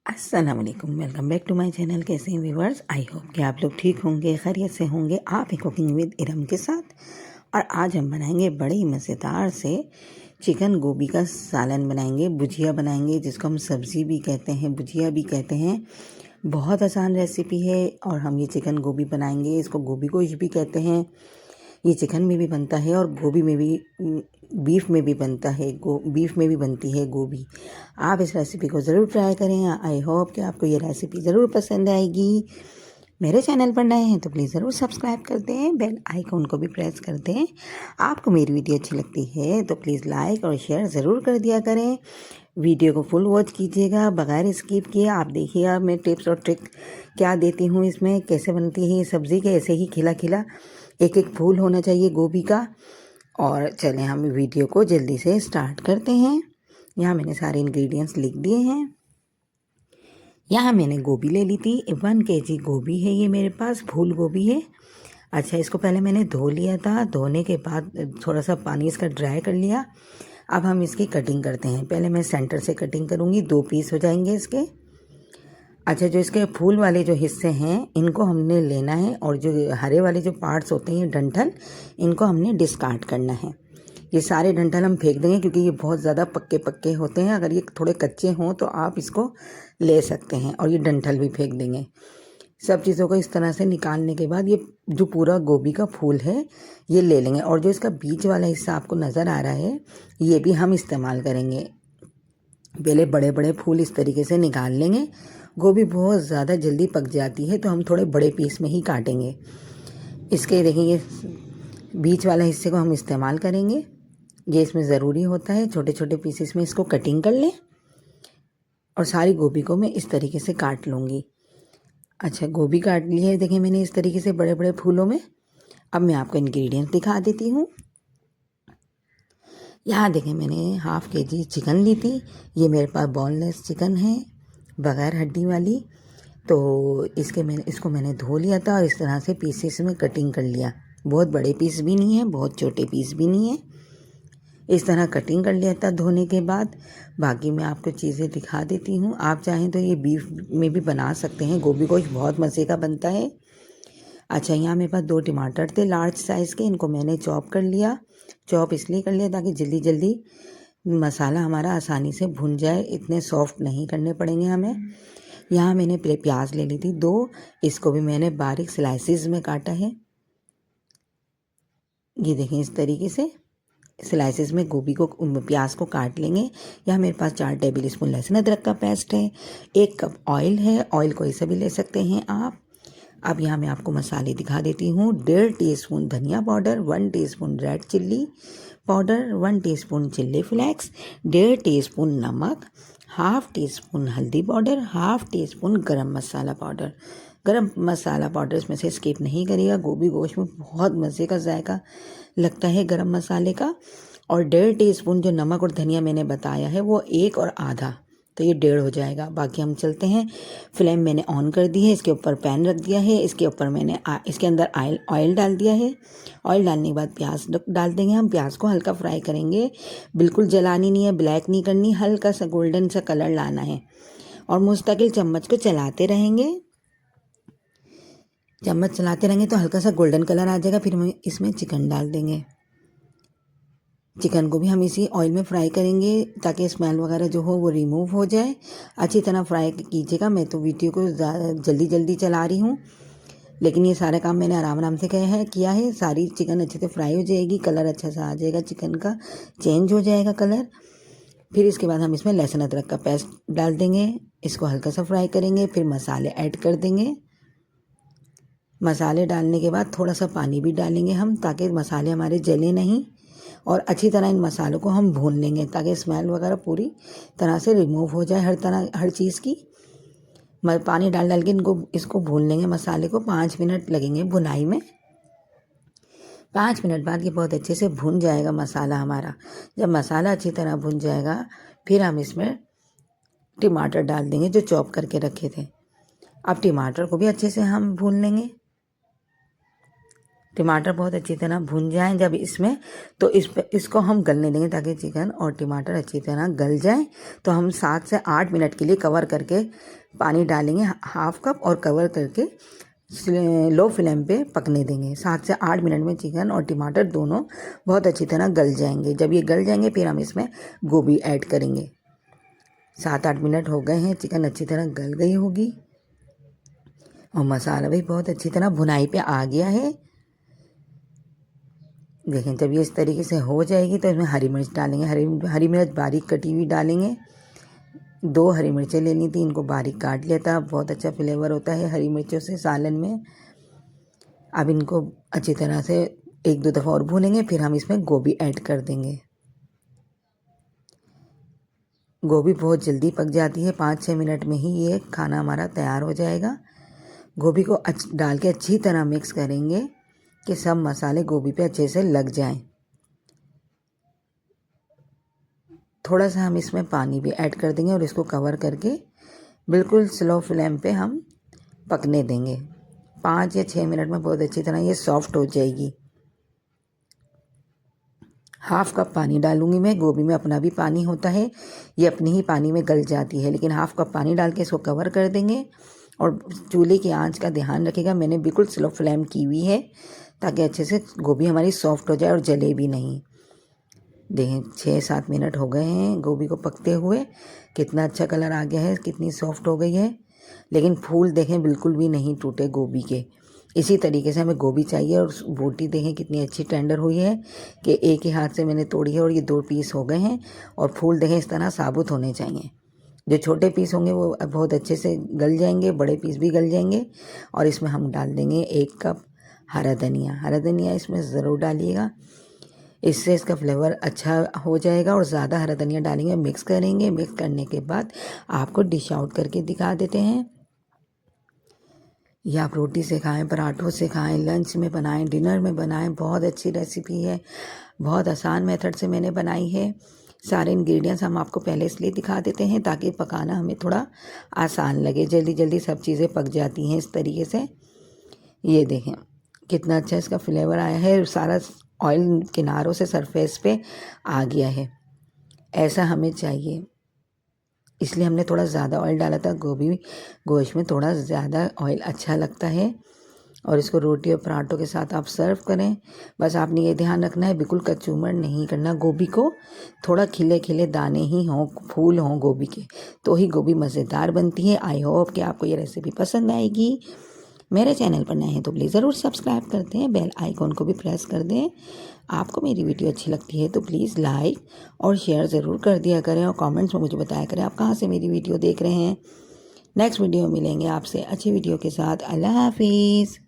अस्सलाम वालेकुम, welcome back to my channel. कैसे हैं व्यूवर्स? आई होप कि आप लोग ठीक होंगे, खैरियत से होंगे। आप हैं कुकिंग विद इरम के साथ। और आज हम बनाएंगे बड़े ही मज़ेदार से चिकन गोभी का सालन बनाएंगे, भुजिया बनाएंगे, जिसको हम सब्ज़ी भी कहते हैं, भुजिया भी कहते हैं। बहुत आसान रेसिपी है। और हम ये चिकन गोभी बनाएंगे, इसको गोभी गोश भी कहते हैं। ये चिकन में भी बनता है और गोभी में भी, बीफ में भी बनता है। बीफ में भी बनती है गोभी। आप इस रेसिपी को ज़रूर ट्राई करें। आई होप कि आपको ये रेसिपी ज़रूर पसंद आएगी। मेरे चैनल पर नए हैं तो प्लीज़ ज़रूर सब्सक्राइब कर दें, बेल आइकन को भी प्रेस कर दें। आपको मेरी वीडियो अच्छी लगती है तो प्लीज़ लाइक और शेयर ज़रूर कर दिया करें। वीडियो को फुल वॉच कीजिएगा बगैर स्किप किए। आप देखिएगा मैं टिप्स और ट्रिक क्या देती हूँ इसमें, कैसे बनती है ये सब्ज़ी के। ऐसे ही खिला खिला एक एक फूल होना चाहिए गोभी का। और चलें हम वीडियो को जल्दी से स्टार्ट करते हैं। यहाँ मैंने सारे इंग्रेडिएंट्स लिख दिए हैं। यहाँ मैंने गोभी ले ली थी, 1 kg गोभी है ये मेरे पास, फूल गोभी है। अच्छा, इसको पहले मैंने धो लिया था। धोने के बाद थोड़ा सा पानी इसका ड्राई कर लिया। अब हम इसकी कटिंग करते हैं। पहले मैं सेंटर से कटिंग करूँगी, 2 पीस हो जाएंगे इसके। अच्छा, जो इसके फूल वाले जो हिस्से हैं इनको हमने लेना है, और जो हरे वाले जो पार्ट्स होते हैं डंठल, इनको हमने डिस्कार्ड करना है। ये सारे डंठल हम फेंक देंगे क्योंकि ये बहुत ज़्यादा पक्के पक्के होते हैं। अगर ये थोड़े कच्चे हों तो आप इसको ले सकते हैं, और ये डंठल भी फेंक देंगे। सब चीज़ों को इस तरह से निकालने के बाद ये जो पूरा गोभी का फूल है ये ले लेंगे। और जो इसका बीच वाला हिस्सा आपको नज़र आ रहा है ये भी हम इस्तेमाल करेंगे। पहले बड़े बड़े फूल इस तरीके से निकाल लेंगे। गोभी बहुत ज़्यादा जल्दी पक जाती है तो हम थोड़े बड़े पीस में ही काटेंगे। इसके देखेंगे बीच वाला हिस्से को हम इस्तेमाल करेंगे, ये इसमें ज़रूरी होता है। छोटे छोटे पीसेस में इसको कटिंग कर लें, और सारी गोभी को मैं इस तरीके से काट लूँगी। अच्छा, गोभी काट ली है, देखें मैंने इस तरीके से बड़े बड़े फूलों में। अब मैं आपको इंग्रेडिएंट्स दिखा देती हूँ। यहाँ देखें मैंने 1/2 kg चिकन ली थी। ये मेरे पास बोनलेस चिकन है, बग़ैर हड्डी वाली। तो इसको मैंने धो लिया था और इस तरह से पीसेस में कटिंग कर लिया। बहुत बड़े पीस भी नहीं है, बहुत छोटे पीस भी नहीं है। इस तरह कटिंग कर लिया था धोने के बाद। बाकी मैं आपको चीज़ें दिखा देती हूँ। आप चाहें तो ये बीफ में भी बना सकते हैं। गोभी गोश्त बहुत मज़े का बनता है। अच्छा, यहाँ मेरे पास 2 टमाटर थे लार्ज साइज़ के, इनको मैंने चॉप कर लिया। चॉप इसलिए कर लिया ताकि जल्दी जल्दी मसाला हमारा आसानी से भुन जाए, इतने सॉफ्ट नहीं करने पड़ेंगे हमें। यहाँ मैंने प्याज ले ली थी 2, इसको भी मैंने बारीक स्लाइसिस में काटा है। ये देखें इस तरीके से स्लाइसिस में गोभी को, प्याज को काट लेंगे। यहाँ मेरे पास 4 टेबल स्पून लहसुन अदरक का पेस्ट है, 1 कप ऑयल है, ऑयल कोई सा भी ले सकते हैं आप। अब यहाँ मैं आपको मसाले दिखा देती हूँ। 1.5 टीस्पून धनिया powder, 1 teaspoon red chilli powder, 1 teaspoon chilli flakes, 1.5 teaspoon नमक, 1/2 टीस्पून हल्दी पाउडर, 1/2 टीस्पून गरम मसाला पाउडर। गरम मसाला पाउडर इसमें से स्किप नहीं करिएगा, गोभी गोश्त में बहुत मज़े का जायका लगता है गरम मसाले का। और 1.5 टीस्पून जो नमक और धनिया मैंने बताया है वो 1 और आधा, तो ये 1.5 हो जाएगा। बाकी हम चलते हैं। फ्लेम मैंने ऑन कर दी है, इसके ऊपर पैन रख दिया है, इसके ऊपर मैंने इसके अंदर ऑयल डाल दिया है। ऑयल डालने के बाद प्याज डाल देंगे। हम प्याज को हल्का फ्राई करेंगे, बिल्कुल जलानी नहीं है, ब्लैक नहीं करनी, हल्का सा गोल्डन सा कलर लाना है। और मुस्तकिल चम्मच को चलाते रहेंगे। चम्मच चलाते रहेंगे तो हल्का सा गोल्डन कलर आ जाएगा। फिर हम इसमें चिकन डाल देंगे। चिकन को भी हम इसी ऑयल में फ्राई करेंगे ताकि स्मेल वगैरह जो हो वो रिमूव हो जाए। अच्छी तरह फ्राई कीजिएगा। मैं तो वीडियो को जल्दी जल्दी चला रही हूँ, लेकिन ये सारा काम मैंने आराम आराम से किया है। सारी चिकन अच्छे से फ्राई हो जाएगी, कलर अच्छा सा आ जाएगा, चिकन का चेंज हो जाएगा कलर। फिर इसके बाद हम इसमें लहसुन अदरक का पेस्ट डाल देंगे, इसको हल्का सा फ्राई करेंगे। फिर मसाले ऐड कर देंगे। मसाले डालने के बाद थोड़ा सा पानी भी डालेंगे हम, ताकि मसाले हमारे जले नहीं। और अच्छी तरह इन मसालों को हम भून लेंगे ताकि स्मेल वगैरह पूरी तरह से रिमूव हो जाए, हर चीज़ की। पानी डाल डाल के इसको भून लेंगे। मसाले को 5 मिनट लगेंगे भुनाई में। 5 मिनट बाद ये बहुत अच्छे से भुन जाएगा मसाला हमारा। जब मसाला अच्छी तरह भुन जाएगा फिर हम इसमें टमाटर डाल देंगे जो चॉप करके रखे थे। अब टमाटर को भी अच्छे से हम भून लेंगे। टमाटर बहुत अच्छी तरह भुन जाएं जब इसमें, तो इसको हम गलने देंगे ताकि चिकन और टमाटर अच्छी तरह गल जाए। तो हम 7 से 8 मिनट के लिए कवर करके पानी डालेंगे 1/2 कप और कवर करके लो फ्लेम पे पकने देंगे। 7 से 8 मिनट में चिकन और टमाटर दोनों बहुत अच्छी तरह गल जाएंगे। जब ये गल जाएंगे फिर हम इसमें गोभी ऐड करेंगे। 7-8 मिनट हो गए हैं, चिकन अच्छी तरह गल गई होगी और मसाला भी बहुत अच्छी तरह भुनाई पे आ गया है। देखें, जब ये इस तरीके से हो जाएगी तो इसमें हरी मिर्च डालेंगे। हरी मिर्च बारीक कटी हुई डालेंगे। 2 हरी मिर्चें लेनी थी, इनको बारीक काट लिया था। बहुत अच्छा फ्लेवर होता है हरी मिर्चों से सालन में। अब इनको अच्छी तरह से 1-2 दफ़ा और भूनेंगे, फिर हम इसमें गोभी ऐड कर देंगे। गोभी बहुत जल्दी पक जाती है, 5-6 मिनट में ही ये खाना हमारा तैयार हो जाएगा। गोभी को डाल के अच्छी तरह मिक्स करेंगे कि सब मसाले गोभी पे अच्छे से लग जाएं। थोड़ा सा हम इसमें पानी भी ऐड कर देंगे और इसको कवर करके बिल्कुल स्लो फ्लेम पे हम पकने देंगे। 5 या 6 मिनट में बहुत अच्छी तरह ये सॉफ्ट हो जाएगी। 1/2 कप पानी डालूंगी मैं। गोभी में अपना भी पानी होता है, ये अपने ही पानी में गल जाती है, लेकिन 1/2 कप पानी डाल के इसको कवर कर देंगे। और चूल्हे की आंच का ध्यान रखिएगा, मैंने बिल्कुल स्लो फ्लेम की हुई है ताकि अच्छे से गोभी हमारी सॉफ्ट हो जाए और जले भी नहीं। देखें, 6-7 मिनट हो गए हैं गोभी को पकते हुए। कितना अच्छा कलर आ गया है, कितनी सॉफ्ट हो गई है। लेकिन फूल देखें बिल्कुल भी नहीं टूटे गोभी के। इसी तरीके से हमें गोभी चाहिए। और बोटी देखें कितनी अच्छी टेंडर हुई है कि एक ही हाथ से मैंने तोड़ी है और ये 2 पीस हो गए हैं। और फूल देखें इस तरह साबुत होने चाहिए। जो छोटे पीस होंगे वो बहुत अच्छे से गल जाएंगे, बड़े पीस भी गल जाएंगे। और इसमें हम डाल देंगे 1 कप हरा धनिया इसमें ज़रूर डालिएगा, इससे इसका फ्लेवर अच्छा हो जाएगा। और ज़्यादा हरा धनिया डालेंगे, मिक्स करेंगे। मिक्स करने के बाद आपको डिश आउट करके दिखा देते हैं। या आप रोटी से खाएं, पराठों से खाएं, लंच में बनाएं, डिनर में बनाएं। बहुत अच्छी रेसिपी है, बहुत आसान मेथड से मैंने बनाई है। सारे इंग्रेडिएंट्स हम आपको पहले इसलिए दिखा देते हैं ताकि पकाना हमें थोड़ा आसान लगे। जल्दी जल्दी सब चीज़ें पक जाती हैं इस तरीके से। ये देखें कितना अच्छा इसका फ्लेवर आया है। सारा ऑयल किनारों से सरफेस पे आ गया है, ऐसा हमें चाहिए। इसलिए हमने थोड़ा ज़्यादा ऑयल डाला था। गोश्त में थोड़ा ज़्यादा ऑयल अच्छा लगता है। और इसको रोटी और पराठों के साथ आप सर्व करें। बस आपने ये ध्यान रखना है, बिल्कुल कचूमर नहीं करना गोभी को। थोड़ा खिले खिले दाने ही हों, फूल हों गोभी के, तो ही गोभी मज़ेदार बनती है। आई होप कि आपको ये रेसिपी पसंद आएगी। मेरे चैनल पर नए हैं तो प्लीज़ ज़रूर सब्सक्राइब कर दें, बेल आइकॉन को भी प्रेस कर दें। आपको मेरी वीडियो अच्छी लगती है तो प्लीज़ लाइक और शेयर ज़रूर कर दिया करें और कमेंट्स में मुझे बताया करें आप कहाँ से मेरी वीडियो देख रहे हैं। नेक्स्ट वीडियो मिलेंगे आपसे अच्छी वीडियो के साथ। अल्लाह हाफिज़।